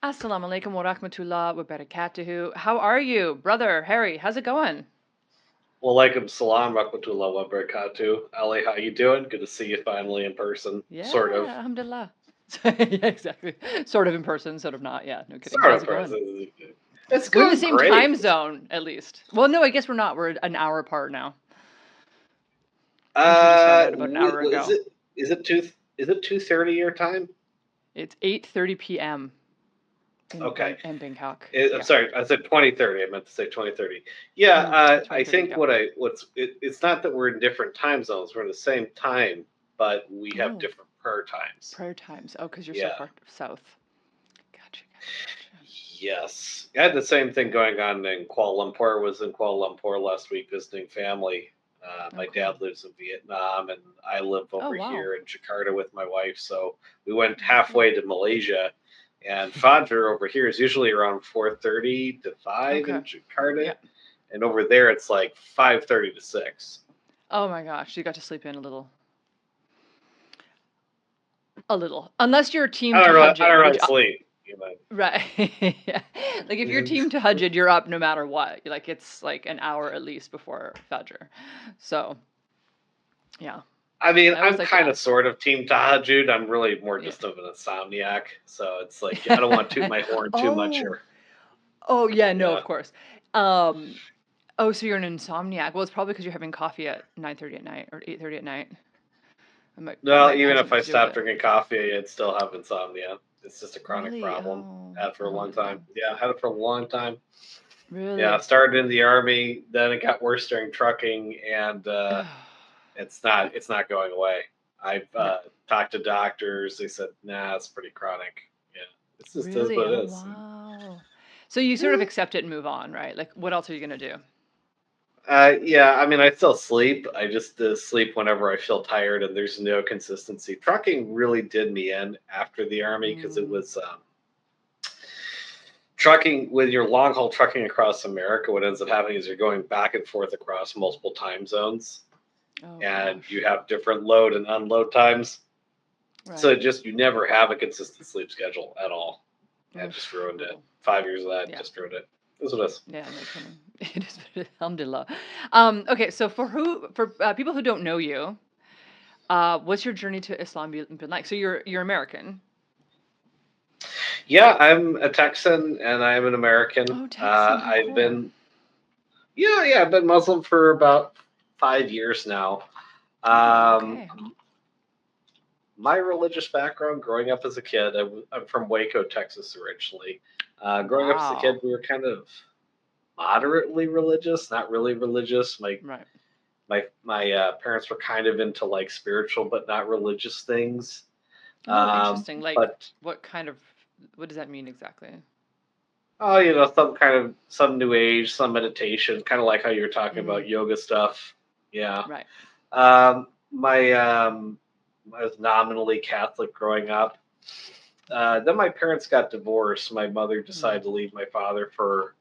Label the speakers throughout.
Speaker 1: Assalamu alaikum wa rahmatullah wa barakatuhu. How are you, brother Harry? How's it going?
Speaker 2: Walaikum salam, rahmatullah wa barakatuh. Ali, how you doing? Good to see you finally in person. Sort of.
Speaker 1: Yeah, alhamdulillah. Yeah, exactly. Sort of in person, sort of not. Yeah, no kidding.
Speaker 2: Sort
Speaker 1: How's
Speaker 2: of
Speaker 1: it going?
Speaker 2: person. It's
Speaker 1: We're in the
Speaker 2: going
Speaker 1: same time
Speaker 2: great.
Speaker 1: zone, at least. Well, no, I guess we're not. We're an hour apart now. Actually, just found out about an hour
Speaker 2: Is
Speaker 1: ago.
Speaker 2: it 2:30 your time?
Speaker 1: It's 8:30 p.m.
Speaker 2: Okay.
Speaker 1: In Bangkok.
Speaker 2: I'm
Speaker 1: Yeah.
Speaker 2: sorry, I said 2030. I meant to say 2030. Yeah, I
Speaker 1: 20:30.
Speaker 2: think
Speaker 1: Yep.
Speaker 2: it's not that we're in different time zones. We're in the same time, but we have
Speaker 1: Oh,
Speaker 2: different prayer times.
Speaker 1: prayer times. Oh, because you're so
Speaker 2: Yeah.
Speaker 1: far south. Gotcha.
Speaker 2: Yes. I had the same thing going on in Kuala Lumpur. I was in Kuala Lumpur last week visiting family.
Speaker 1: Oh,
Speaker 2: My
Speaker 1: cool.
Speaker 2: dad lives in Vietnam, and I live
Speaker 1: Oh,
Speaker 2: over
Speaker 1: wow.
Speaker 2: here in Jakarta with my wife. So we went
Speaker 1: Lovely.
Speaker 2: halfway to Malaysia. And Fajr over here is usually around 4:30 to 5
Speaker 1: Okay.
Speaker 2: in Jakarta,
Speaker 1: Yeah.
Speaker 2: and over there it's like 5:30 to 6.
Speaker 1: Oh my gosh, you got to sleep in a little. A little. Unless you're team
Speaker 2: I
Speaker 1: tahajjud,
Speaker 2: don't
Speaker 1: which
Speaker 2: really sleep. You know.
Speaker 1: right. Yeah. Like if you're team tahajjud, you're up no matter what. Like it's like an hour at least before Fajr. So, yeah.
Speaker 2: I mean,
Speaker 1: I always
Speaker 2: I'm
Speaker 1: like to
Speaker 2: kind of
Speaker 1: ask.
Speaker 2: sort of team Tahajjud. I'm really more
Speaker 1: Yeah.
Speaker 2: just of an insomniac. So it's like, I don't want to toot my horn too much
Speaker 1: Oh.
Speaker 2: here.
Speaker 1: Oh yeah, no,
Speaker 2: Yeah.
Speaker 1: of course. Um oh, so you're an insomniac. Well, it's probably because you're having coffee at 9:30 at night or 8:30 at night. That
Speaker 2: Well,
Speaker 1: might
Speaker 2: even
Speaker 1: have
Speaker 2: if
Speaker 1: something
Speaker 2: I
Speaker 1: to do with
Speaker 2: stop
Speaker 1: it.
Speaker 2: drinking coffee, I'd still have insomnia. It's just a chronic
Speaker 1: Really?
Speaker 2: problem.
Speaker 1: Oh,
Speaker 2: Had for a long time.
Speaker 1: alhamdulillah.
Speaker 2: Yeah, I had it for a long time. Yeah, I
Speaker 1: Really?
Speaker 2: started in the army, then it got worse during trucking, and it's not going away. I've
Speaker 1: No.
Speaker 2: talked to doctors. They said, nah, it's pretty chronic. Yeah, it's just is
Speaker 1: Really?
Speaker 2: what it
Speaker 1: Oh,
Speaker 2: is.
Speaker 1: wow. So you sort of accept it and move on, right? Like, what else are you gonna do?
Speaker 2: Yeah, I mean, I still sleep. I just sleep whenever I feel tired, and there's no consistency. Trucking really did me in after the army because it
Speaker 1: Mm.
Speaker 2: was trucking with your long haul trucking across America. What ends up happening is you're going back and forth across multiple time zones,
Speaker 1: Oh
Speaker 2: and you
Speaker 1: gosh.
Speaker 2: have different load and unload times. So
Speaker 1: Right.
Speaker 2: it just you never have a consistent sleep schedule at all, and just
Speaker 1: Oof,
Speaker 2: ruined it.
Speaker 1: brutal.
Speaker 2: 5 years of that
Speaker 1: Yeah.
Speaker 2: just ruined it. This is what it is.
Speaker 1: Yeah, no kidding. It is alhamdulillah. Okay, so for people who don't know you, what's your journey to Islam been like? So you're American.
Speaker 2: Yeah, I'm a Texan and I'm an American.
Speaker 1: Oh, Texan. Oh,
Speaker 2: I've
Speaker 1: cool.
Speaker 2: been yeah, I've been Muslim for about 5 years now.
Speaker 1: Oh,
Speaker 2: Um,
Speaker 1: okay.
Speaker 2: my religious background, growing up as a kid, I'm from Waco, Texas originally. Growing up as a kid,
Speaker 1: Wow.
Speaker 2: we were kind of moderately religious, not really religious.
Speaker 1: Right.
Speaker 2: My parents were kind of into like spiritual but not religious things.
Speaker 1: Oh, interesting. Like,
Speaker 2: But
Speaker 1: what kind of what does that mean exactly?
Speaker 2: oh, some new age, some meditation, kind of like how you were talking
Speaker 1: Mm,
Speaker 2: about yoga stuff. Yeah.
Speaker 1: right.
Speaker 2: My I was nominally Catholic growing up. Then my parents got divorced. My mother
Speaker 1: Mm.
Speaker 2: decided to leave my father for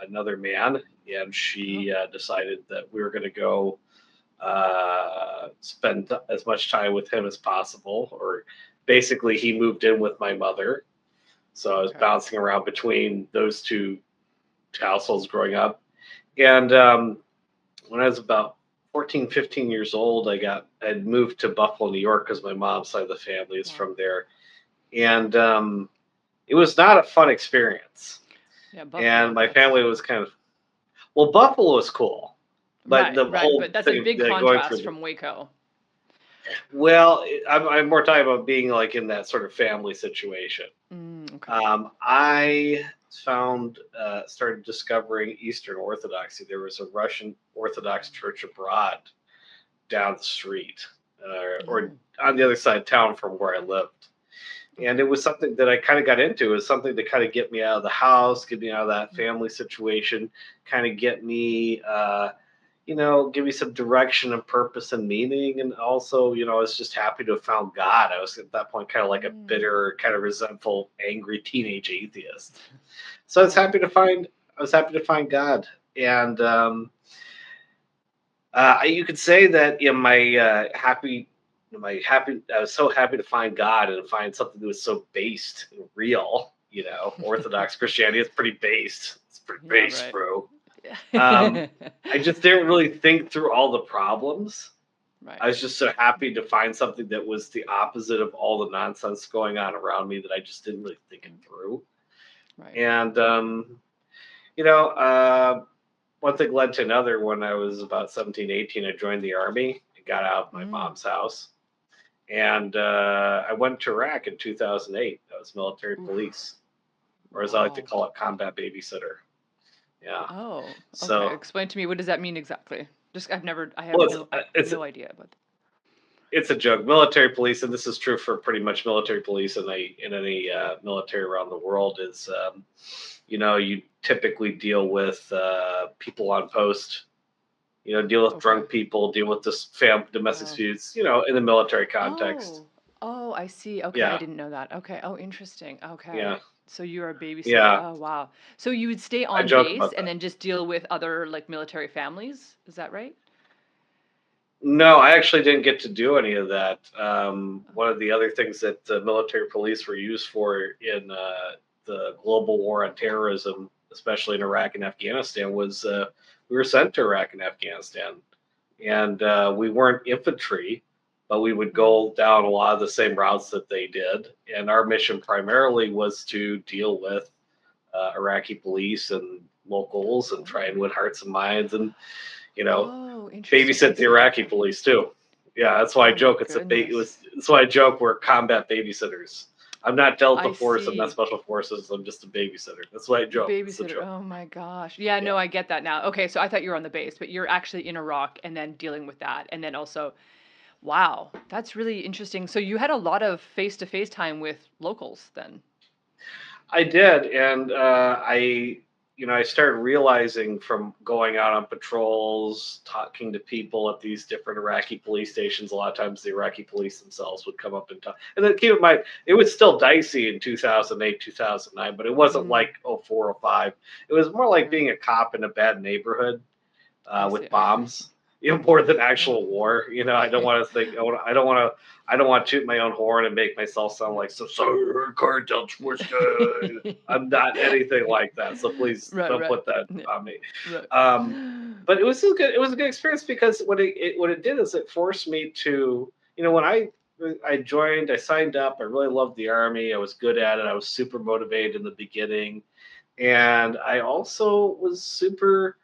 Speaker 2: another man, and
Speaker 1: Oh,
Speaker 2: she decided that we were going to go spend as much time with him as possible. Or basically, he moved in with my mother, so I was
Speaker 1: okay.
Speaker 2: bouncing around between those two households growing up. And when I was about 14, 15 years old, I'd moved to Buffalo, New York because my mom's side of the family is
Speaker 1: Wow.
Speaker 2: from there. And it was not a fun experience.
Speaker 1: Yeah,
Speaker 2: And
Speaker 1: Buffalo.
Speaker 2: my
Speaker 1: That's
Speaker 2: family was kind of, well, Buffalo was cool. But
Speaker 1: right,
Speaker 2: the
Speaker 1: right.
Speaker 2: whole
Speaker 1: But that's a
Speaker 2: thing
Speaker 1: big
Speaker 2: going
Speaker 1: contrast
Speaker 2: through,
Speaker 1: from Waco.
Speaker 2: well, I'm more talking about being like in that sort of family situation.
Speaker 1: Okay.
Speaker 2: I started discovering Eastern Orthodoxy. There was a Russian Orthodox church abroad down the street, or
Speaker 1: Oh.
Speaker 2: on the other side of town from where I lived. And
Speaker 1: Okay.
Speaker 2: it was something that I kind of got into. It was something to kind of get me out of the house, get me out of that
Speaker 1: Mm.
Speaker 2: family situation, kind of get me, give me some direction and purpose and meaning. And also, I was just happy to have found God. I was at that point kind of like a
Speaker 1: Mm.
Speaker 2: bitter, kind of resentful, angry teenage atheist. So
Speaker 1: Right.
Speaker 2: I was happy to find God. And you could say that I was so happy to find God and find something that was so based and real. Orthodox Christianity is pretty based. It's pretty
Speaker 1: Yeah,
Speaker 2: based,
Speaker 1: right.
Speaker 2: bro.
Speaker 1: Yeah.
Speaker 2: I just didn't really think through all the problems.
Speaker 1: Right.
Speaker 2: I was just so happy to find something that was the opposite of all the nonsense going on around me that I just didn't really think it through.
Speaker 1: Right.
Speaker 2: And you know, uh, one thing led to another. When I was about 17, 18, I joined the army and got out of my
Speaker 1: Mm.
Speaker 2: mom's house. And I went to Iraq in 2008. I was military
Speaker 1: Oof.
Speaker 2: police, or as I like to
Speaker 1: Wow.
Speaker 2: call it, combat babysitter. Yeah.
Speaker 1: Oh, okay.
Speaker 2: So,
Speaker 1: Explain to me, what does that mean exactly? Just I have
Speaker 2: well, it's
Speaker 1: no idea about
Speaker 2: it's a joke. Military police, and this is true for pretty much military police in any military around the world, is you typically deal with people on post. Deal with
Speaker 1: Okay.
Speaker 2: drunk people, deal with this domestic
Speaker 1: Oh.
Speaker 2: disputes. In the military context.
Speaker 1: Oh. Oh, I see. Okay, I
Speaker 2: Yeah,
Speaker 1: didn't know that. Okay. Oh, interesting. Okay.
Speaker 2: yeah,
Speaker 1: So you're a babysitter.
Speaker 2: yeah.
Speaker 1: Oh, wow. So you would stay
Speaker 2: I
Speaker 1: on
Speaker 2: joke
Speaker 1: base
Speaker 2: about
Speaker 1: and
Speaker 2: that.
Speaker 1: then just deal with other like military families? Is that right?
Speaker 2: No, I actually didn't get to do any of that. One of the other things that the military police were used for in the global war on terrorism, especially in Iraq and Afghanistan, was we were sent to Iraq and Afghanistan. And we weren't infantry, but we would
Speaker 1: Mm.
Speaker 2: go down a lot of the same routes that they did. And our mission primarily was to deal with Iraqi police and locals and try and
Speaker 1: Oh.
Speaker 2: win hearts and minds and, you know,
Speaker 1: Oh, interesting. I
Speaker 2: babysit the
Speaker 1: see.
Speaker 2: Iraqi
Speaker 1: Okay.
Speaker 2: police too. Yeah, that's why I
Speaker 1: Oh my
Speaker 2: joke.
Speaker 1: goodness.
Speaker 2: That's why I joke we're combat babysitters. I'm not Delta
Speaker 1: I
Speaker 2: Force. I'm not
Speaker 1: see.
Speaker 2: Special Forces. I'm just a babysitter. That's why I joke. It's a
Speaker 1: Babysitter.
Speaker 2: joke.
Speaker 1: Oh my gosh. Yeah,
Speaker 2: Yeah.
Speaker 1: no, I get that now. Okay, so I thought you were on the base, but you're actually in Iraq and then dealing with that. And then also, wow, that's really interesting. So you had a lot of face-to-face time with locals then.
Speaker 2: I did, and I started realizing from going out on patrols, talking to people at these different Iraqi police stations. A lot of times, the Iraqi police themselves would come up and talk. And then keep in mind, it was still dicey in 2008, 2009, but it wasn't
Speaker 1: Mm,
Speaker 2: like 04 or 05. It was more like
Speaker 1: right.
Speaker 2: being a cop in a bad neighborhood
Speaker 1: I see.
Speaker 2: with bombs, more than
Speaker 1: Oh.
Speaker 2: actual war. I don't want to think. I don't want to. I don't want to toot my own horn and make myself sound like so cartel twisted. I'm not anything like that. So please
Speaker 1: Right,
Speaker 2: don't
Speaker 1: right.
Speaker 2: put that
Speaker 1: Yeah,
Speaker 2: on me.
Speaker 1: right.
Speaker 2: Um, but it was a good experience because what it did is it forced me to when I joined, I signed up, I really loved the army, I was good at it, I was super motivated in the beginning, and I also was super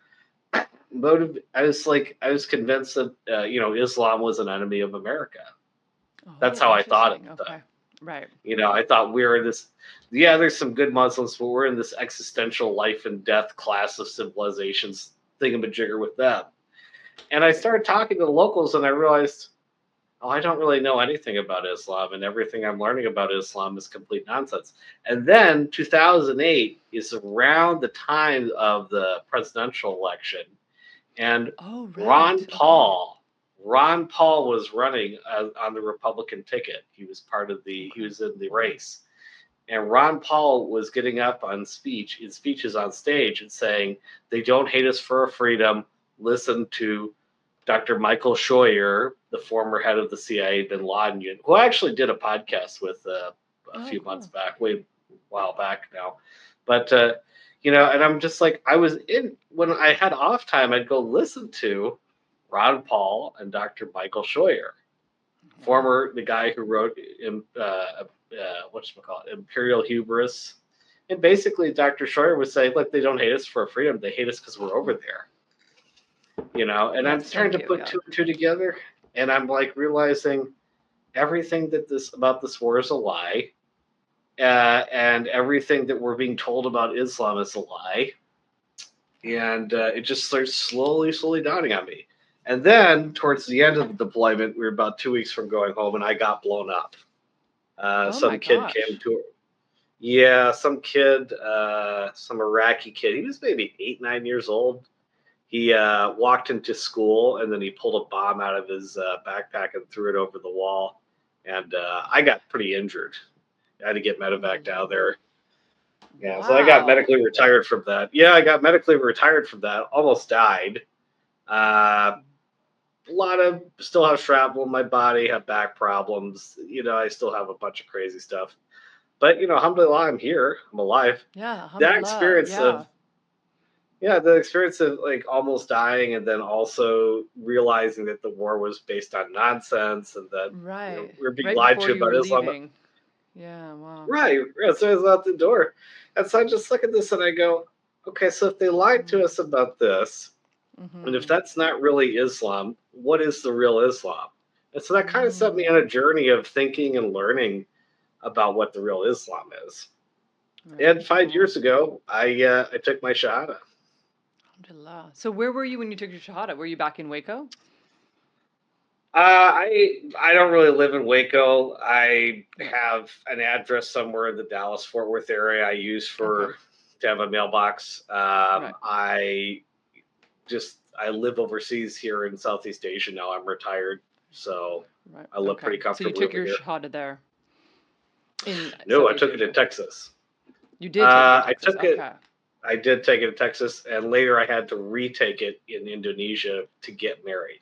Speaker 2: I was convinced that Islam was an enemy of America. That's
Speaker 1: Oh,
Speaker 2: how I thought at
Speaker 1: interesting.
Speaker 2: the time.
Speaker 1: Okay. Right.
Speaker 2: I thought we're in this. Yeah, there's some good Muslims, but we're in this existential life and death class of civilizations thingamajigger with them. And I
Speaker 1: Right.
Speaker 2: started talking to the locals, and I realized, oh, I don't really know anything about Islam, and everything I'm learning about Islam is complete nonsense. And then 2008 is around the time of the presidential election, and
Speaker 1: Oh,
Speaker 2: Ron
Speaker 1: right. Okay.
Speaker 2: Paul, Ron Paul was running on the Republican ticket. He
Speaker 1: Okay.
Speaker 2: was in the
Speaker 1: Wow.
Speaker 2: race, and Ron Paul was getting up in speeches on stage and saying, "They don't hate us for our freedom. Listen to Dr. Michael Scheuer, the former head of the CIA, Bin Laden unit, who I actually did a podcast with a
Speaker 1: Oh,
Speaker 2: few months
Speaker 1: cool.
Speaker 2: back, way a while back now. But and I'm just like, I was in when I had off time, I'd go listen to Ron Paul and Dr. Michael Scheuer,
Speaker 1: Wow.
Speaker 2: the guy who wrote Imperial Hubris. And basically, Dr. Scheuer was saying, look, they don't hate us for freedom; they hate us because we're over
Speaker 1: Oh,
Speaker 2: there. And I'm
Speaker 1: yes.
Speaker 2: trying
Speaker 1: Thank
Speaker 2: to
Speaker 1: you.
Speaker 2: put
Speaker 1: Yeah.
Speaker 2: two and two together, and I'm like realizing everything about this war is a lie, and everything that we're being told about Islam is a lie,
Speaker 1: Wow.
Speaker 2: and it just starts slowly dawning on me. And then towards the end of the deployment, we were about 2 weeks from going home, and I got blown up.
Speaker 1: Oh my
Speaker 2: Some kid came
Speaker 1: gosh.
Speaker 2: to Yeah, some kid, some Iraqi kid. He was maybe 8, 9 years old. He walked into school and then he pulled a bomb out of his backpack and threw it over the wall. And I got pretty injured. I had to get
Speaker 1: Oh,
Speaker 2: medevaced out there. Yeah, so I got
Speaker 1: wow.
Speaker 2: medically retired from that. Yeah, I got medically retired from that. Almost died. Uh, a lot of still have shrapnel in my body, have back problems. I still have a bunch of crazy stuff. But alhamdulillah, I'm here. I'm alive.
Speaker 1: Yeah,
Speaker 2: That
Speaker 1: alhamdulillah.
Speaker 2: experience of
Speaker 1: Yeah.
Speaker 2: Yeah, the experience of like almost dying and then also realizing that the war was based on nonsense and that
Speaker 1: Right.
Speaker 2: we're being
Speaker 1: Right
Speaker 2: lied
Speaker 1: before
Speaker 2: to
Speaker 1: you
Speaker 2: about
Speaker 1: were
Speaker 2: Islam.
Speaker 1: leaving. Yeah, wow.
Speaker 2: Right, right. So I was out the door. And so I just look at this and I go, okay, so if they lied to us about this, and if
Speaker 1: Mm-hmm.
Speaker 2: that's not really Islam, what is the real Islam? And so that kind of set me on
Speaker 1: Mm-hmm.
Speaker 2: a journey of thinking and learning about what the real Islam is.
Speaker 1: Right.
Speaker 2: And 5 years
Speaker 1: Wow.
Speaker 2: ago, I took my Shahada.
Speaker 1: Alhamdulillah. So where were you when you took your Shahada? Were you back in Waco?
Speaker 2: I don't really live in Waco. I
Speaker 1: Right.
Speaker 2: have an address somewhere in the Dallas Fort Worth area I use
Speaker 1: Okay.
Speaker 2: for to have a mailbox.
Speaker 1: Right.
Speaker 2: I live overseas here in Southeast Asia now. I'm retired, so
Speaker 1: Right.
Speaker 2: I live
Speaker 1: Okay.
Speaker 2: pretty
Speaker 1: So you
Speaker 2: comfortably
Speaker 1: took
Speaker 2: over
Speaker 1: your
Speaker 2: here.
Speaker 1: Shahada there in
Speaker 2: No, I
Speaker 1: Southeast
Speaker 2: took it in
Speaker 1: Asia.
Speaker 2: Texas.
Speaker 1: You did take it in
Speaker 2: I
Speaker 1: Texas.
Speaker 2: took it.
Speaker 1: Okay.
Speaker 2: I did take it in Texas, and later I had to retake it in Indonesia to get married.